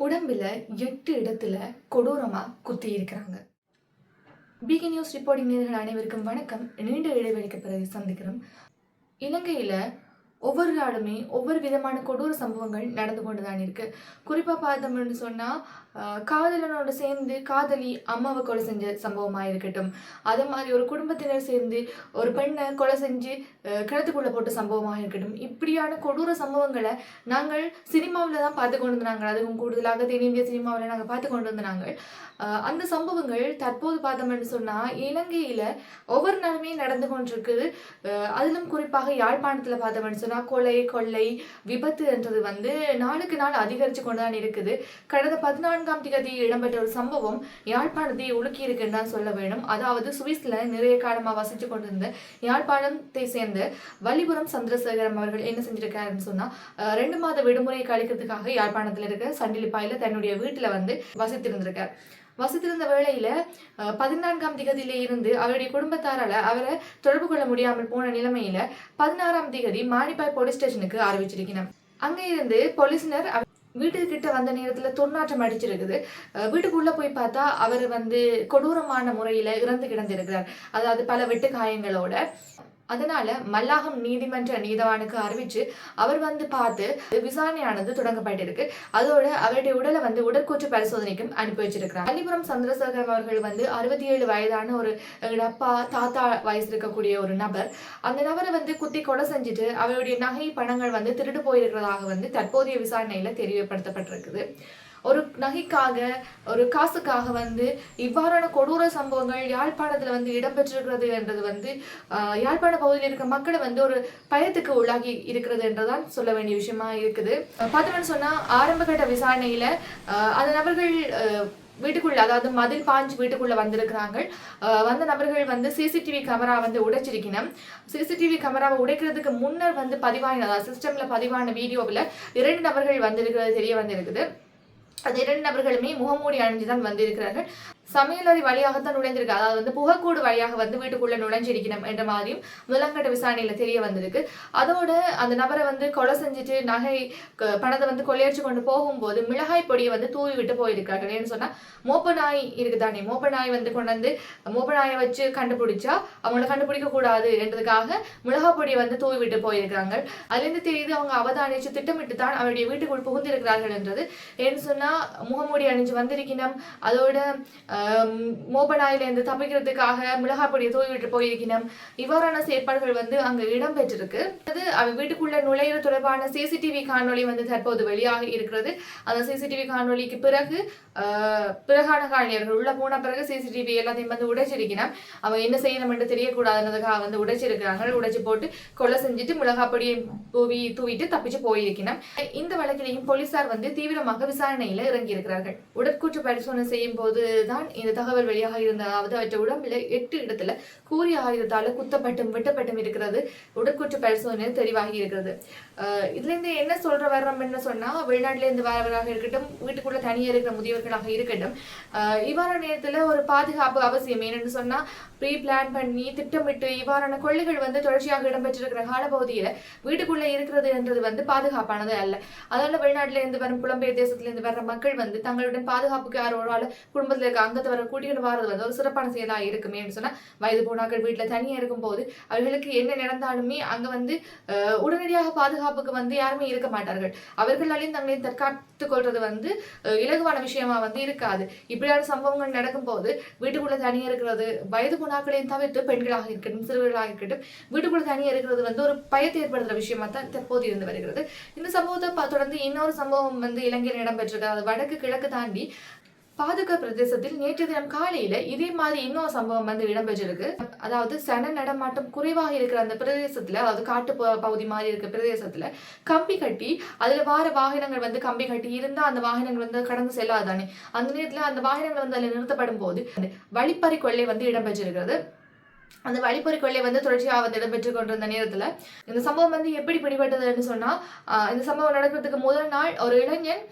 உடம்புல 8 இடத்துல கொடூரமா குத்தி இருக்கிறாங்க. பிகே நியூஸ் ரிப்போர்ட்டிங் நேயர்கள் அனைவருக்கும் வணக்கம். நீண்ட இடைவெளிக்கு பிறகு சந்திக்கிறோம். இலங்கையில ஒவ்வொரு நாளுமே ஒவ்வொரு விதமான கொடூர சம்பவங்கள் நடந்து கொண்டுதான் இருக்கு. குறிப்பா பார்த்தோம்னு சொன்னா காதலனோட சேர்ந்து காதலி அம்மாவை கொலை செஞ்ச சம்பவமா இருக்கட்டும், அதே மாதிரி ஒரு குடும்பத்தினர் சேர்ந்து ஒரு பெண்ணை கொலை செஞ்சு கிணத்துக்குள்ள போட்ட சம்பவமாக இருக்கட்டும், இப்படியான கொடூர சம்பவங்களை நாங்கள் சினிமாவில் தான் பார்த்து கொண்டு இருந்தாங்க. அதுவும் கூடுதலாக தென்னிந்திய சினிமாவில் நாங்கள் பார்த்து கொண்டு இருந்தாங்க. அந்த சம்பவங்கள் தற்போது பார்த்தோம்னு சொன்னா இலங்கையில ஒவ்வொரு நாளுமே நடந்து கொண்டிருக்குது. அதிலும் குறிப்பாக யாழ்ப்பாணத்துல பார்த்தோம்னு சொன்னா கொலை கொள்ளை விபத்து என்றது நாளுக்கு நாள் அதிகரித்து கொண்டுதான் இருக்குது. கடந்த 14ஆம் தேதி இடம்பெற்ற ஒரு சம்பவம் யாழ்ப்பாணத்தை உலுக்கி இருக்குன்னு தான் சொல்ல வேண்டும். அதாவது சுவிஸ்ல நிறைய காலமாக வசித்து கொண்டிருந்த யாழ்ப்பாணத்தை சேர்ந்த வலிபுரம் சந்திரசேகரம் அவர்கள் என்ன செஞ்சிருக்காருன்னு சொன்னா 2 மாத விடுமுறை கழிக்கிறதுக்காக யாழ்ப்பாணத்துல இருக்க சண்டிலிப்பாயில தன்னுடைய வீட்டுல வசித்திருந்திருக்கார். வசித்திருந்த வேளையில 14ஆம் திகதியில இருந்து அவருடைய குடும்பத்தாரால அவரை தொடர்பு கொள்ள முடியாமல் போன நிலைமையில 16ஆம் திகதி மானிப்பாய் போலீஸ் ஸ்டேஷனுக்கு அறிவிச்சிருக்கிறார். அங்க இருந்து போலீசினர் வீட்டுக்கிட்ட வந்த நேரத்துல துர்நாற்றம் அடிச்சிருக்குது. வீட்டுக்குள்ள போய் பார்த்தா அவர் கொடூரமான முறையில இறந்து கிடந்திருக்கிறார். அதாவது பல வெட்டு காயங்களோட. அதனால மல்லாகம் நீதிமன்ற நீதவானுக்கு அறிவிச்சு அவர் பார்த்து விசாரணையானது தொடங்கப்பட்டிருக்கு. அதோட அவருடைய உடலை உடற்கூற்று பரிசோதனைக்கும் அனுப்பி வச்சிருக்கிறார். வலிபுரம் சந்திரசேகரம் அவர்கள் 67 வயதான ஒரு அப்பா தாத்தா வயசு இருக்கக்கூடிய ஒரு நபர். அந்த நபரை குத்தி கொலை செஞ்சுட்டு அவருடைய நகை பணங்கள் திருடு போயிருக்கிறதாக தற்போதைய விசாரணையில தெரியப்படுத்தப்பட்டிருக்குது. ஒரு நகைக்காக ஒரு காசுக்காக இவ்வாறான கொடூர சம்பவங்கள் யாழ்ப்பாணத்துல இடம்பெற்றிருக்கிறது என்றது யாழ்ப்பாண பகுதியில் இருக்க மக்களை ஒரு பயத்துக்கு உள்ளாகி இருக்கிறது என்றுதான் சொல்ல வேண்டிய விஷயமா இருக்குது. பார்த்தோம்னு சொன்னா ஆரம்ப கட்ட விசாரணையில அந்த நபர்கள் வீட்டுக்குள்ள, அதாவது மதில் பாஞ்சு வீட்டுக்குள்ள வந்திருக்கிறாங்க. வந்த நபர்கள் சிசிடிவி கேமரா உடைச்சிருக்கணும். சிசிடிவி கேமராவை உடைக்கிறதுக்கு முன்னர் பதிவான, அதாவது சிஸ்டம்ல பதிவான வீடியோவில் 2 நபர்கள் வந்திருக்கிறது தெரிய வந்திருக்குது. அது 2 நபர்களுமே முகமூடி அணிஞ்சுதான் வந்திருக்கிறார்கள். சமையலறை வழியாகத்தான் நுழைந்திருக்கு. அதாவது புகைக்கூடு வழியாக வீட்டுக்குள்ள நுழைஞ்சிருக்கணும் என்ற மாதிரியும் முதலாங்கட்ட விசாரணையில தெரிய வந்திருக்கு. அதோட அந்த நபரை கொலை செஞ்சுட்டு நகை பணத்தை கொள்ளையடிச்சு கொண்டு போகும்போது மிளகாய் பொடியை தூவி விட்டு போயிருக்கார்கள். ஏன்னு சொன்னா மோப்ப நாய் இருக்குதானே, மோப்ப நாய் கொண்டு மோப்ப நாயை வச்சு கண்டுபிடிச்சா அவங்கள கண்டுபிடிக்க கூடாது என்றதுக்காக மிளகாய் பொடியை தூவி விட்டு போயிருக்காங்க. அதுலேருந்து தெரியுது அவங்க அவதானிச்சு திட்டமிட்டு தான் அவருடைய வீட்டுக்குள் புகுந்திருக்கிறார்கள் என்றது. ஏன்னு சொன்னா முகமூடி அணிஞ்சு வந்திருக்கணும். அதோட மோபனாயிலிருந்து தப்பிக்கிறதுக்காக மிளகாய் பொடியை தூவிட்டு போயிருக்கணும். இவ்வாறான செயற்பாடுகள் அங்க இடம்பெற்றிருக்கு. அது வீட்டுக்குள்ள நுழையிற தொடர்பான சிசிடிவி காணொலி தற்போது வெளியாக இருக்கிறது. அந்த சிசிடிவி காணொலிக்கு பிறகு பிறகான காணியர்கள் உள்ள போன பிறகு சிசிடிவி எல்லாத்தையும் உடைச்சிருக்கணும். அவங்க என்ன செய்யணும் என்று தெரியக்கூடாதுன்றதுக்காக உடைச்சிருக்கிறாங்க. உடைச்சு போட்டு கொலை செஞ்சுட்டு மிளகாய் பொடியை தூவிட்டு தப்பிச்சு போயிருக்கணும். இந்த வழக்கிலையும் போலீசார் தீவிரமாக விசாரணையில இறங்கி இருக்கிறார்கள். உடற்கூற்று பரிசோதனை செய்யும் போதுதான் இந்த தகவல் வெளியாக இருந்ததாவது அவற்றை உடம்புல 8 இடத்துல கூறிய ஆயுதத்தால குத்தப்பட்டும் வெட்டப்பட்டும் இருக்கிறது. உடற்கூற்று பரிசோதனை தெளிவாகி இருக்கிறது. இதுல இருந்து என்ன வர்றோம்னு சொன்னா வெளிநாட்டுல இருந்து வரவராக இருக்கட்டும், வீட்டுக்குள்ள தனியா இருக்கிற முதியவர்களாக இருக்கட்டும், இவ்வாறான நேரத்துல ஒரு பாதுகாப்பு அவசியம். என்னன்னு சொன்னா ப்ரீ பிளான் பண்ணி திட்டமிட்டு இவ்வாறான கொள்ளைகள் தொடர்ச்சியாக இடம்பெற்றிருக்கிற காலப்பகுதியில வீட்டுக்குள்ள இருக்கிறது என்றது பாதுகாப்பானது அல்ல. அதனால வெளிநாட்டுல இருந்து வரும் புலம்பெயர் தேசத்துல இருந்து வர்ற மக்கள் தங்களுடன் பாதுகாப்புக்கு யாரோட குடும்பத்துல இருக்க அங்கத்தை வர கூட்டிட்டு வாரது ஒரு சிறப்பான செயலா இருக்குமே சொன்னா வயது போனாக்கள் வீட்டுல தனியா இருக்கும் போது அவர்களுக்கு என்ன நடந்தாலுமே அங்க உடனடியாக பாதுகாப்புக்கு யாருமே இருக்க மாட்டார்கள். அவர்களாலையும் தங்களை தற்காத்துக் கொள்றது இலகுவான விஷயமா இருக்காது. இப்படியான சம்பவங்கள் நடக்கும் போது வீட்டுக்குள்ள தனியா இருக்கிறது, வயது போனாக்களையும் தவிர்த்து பெண்களாக இருக்கட்டும் சிறுவர்களாக இருக்கட்டும் வீட்டுக்குள்ள தனியா இருக்கிறது ஒரு பயத்தை ஏற்படுத்துற விஷயமா தான் தற்போது இருந்து வருகிறது. இந்த சம்பவத்தை தொடர்ந்து இன்னொரு சம்பவம் இலங்கையில் இடம்பெற்றிருக்கு. அது வடக்கு கிழக்கு தாண்டி பாதுகா பிரதேசத்தில் நேற்று தினம் காலையில இதே மாதிரி இன்னொரு சம்பவம் இடம்பெற்றிருக்கு. அதாவது சன நடமாட்டம் குறைவாக இருக்கிற அந்த பிரதேசத்துல, அதாவது காட்டு பகுதி மாதிரி இருக்க பிரதேசத்துல கம்பி கட்டி அதுல வார வாகனங்கள் கம்பி கட்டி இருந்தா அந்த வாகனங்கள் கடந்து செல்லாதானே. அந்த நேரத்துல அந்த வாகனங்கள் அதுல நிறுத்தப்படும் போது வழிப்பறி கொள்ளை இடம்பெற்றிருக்கிறது. அந்த வழிப்பறி கொள்ளை வந்து தொடர்ச்சியாக வந்து இடம்பெற்று கொண்டிருந்த நேரத்தில் இந்த சம்பவம் வந்து எப்படி பிடிபட்டதுன்னு சொன்னால், இந்த சம்பவம் நடக்கிறதுக்கு முதல் நாள் ஒரு இளைஞன்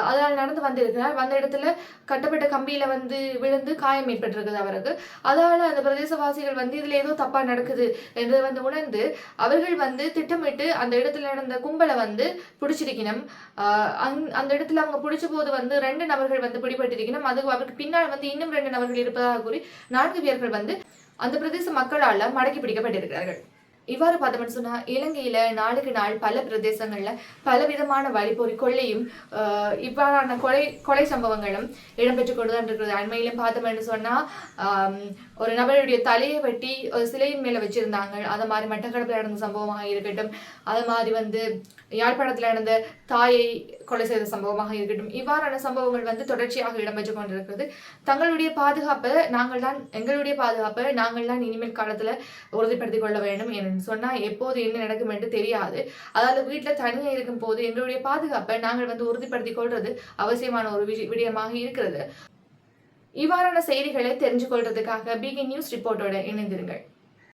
அதனால் நடந்து வந்திருக்கிறார். வந்த இடத்துல கட்டப்பட்ட கம்பியில வந்து விழுந்து காயம் ஏற்பட்டிருக்குது அவருக்கு. அதால அந்த பிரதேசவாசிகள் வந்து இதுல ஏதோ தப்பா நடக்குது என்று வந்து உணர்ந்து அவர்கள் வந்து திட்டமிட்டு அந்த இடத்துல நடந்த கும்பலை வந்து பிடிச்சிருக்கணும். அந்த இடத்துல அவங்க பிடிச்ச போது வந்து 2 நபர்கள் வந்து பிடிபட்டிருக்கணும். அது அவருக்கு பின்னால் வந்து இன்னும் 2 நபர்கள் இருப்பதாக கூறி 4 பேர்கள் வந்து அந்த பிரதேச மக்களால மடக்கி பிடிக்கப்பட்டிருக்கிறார்கள். இவ்வாறு பார்த்தோம்னு சொன்னா, இலங்கையில நாளுக்கு நாள் பல பிரதேசங்கள்ல பலவிதமான வழிப்பறி கொள்ளையும் இவ்வாறான கொலை சம்பவங்களும் இடம்பெற்றுக் கொண்டுதான் இருக்கிறது. அண்மையிலும் பார்த்தோம்னு சொன்னா, ஒரு நபருடைய தலையை வெட்டி ஒரு சிலையின் மேல வச்சிருந்தாங்க. அது மாதிரி மட்டக்களப்பில் நடந்த சம்பவமாக இருக்கட்டும், அது மாதிரி வந்து யாழ்ப்பாணத்தில் நடந்த தாயை கொலை செய்த சம்பவமாக இருக்கட்டும், இவ்வாறான சம்பவங்கள் வந்து தொடர்ச்சியாக இடம்பெற்றுக் கொண்டிருக்கிறது. எங்களுடைய பாதுகாப்பை நாங்கள் தான் இனிமேல் காலத்துல உறுதிப்படுத்திக் கொள்ள வேண்டும் என்று சொன்னா எப்போது என்ன நடக்கும் என்று தெரியாது. அதாவது வீட்டுல தனியா இருக்கும் போது எங்களுடைய பாதுகாப்பை நாங்கள் வந்து உறுதிப்படுத்திக் கொள்றது அவசியமான ஒரு விடயமாக இருக்கிறது. இவ்வாறான செய்திகளை தெரிஞ்சு கொள்றதுக்காக பிகே நியூஸ் ரிப்போர்ட்டோட இணைந்திருங்கள்.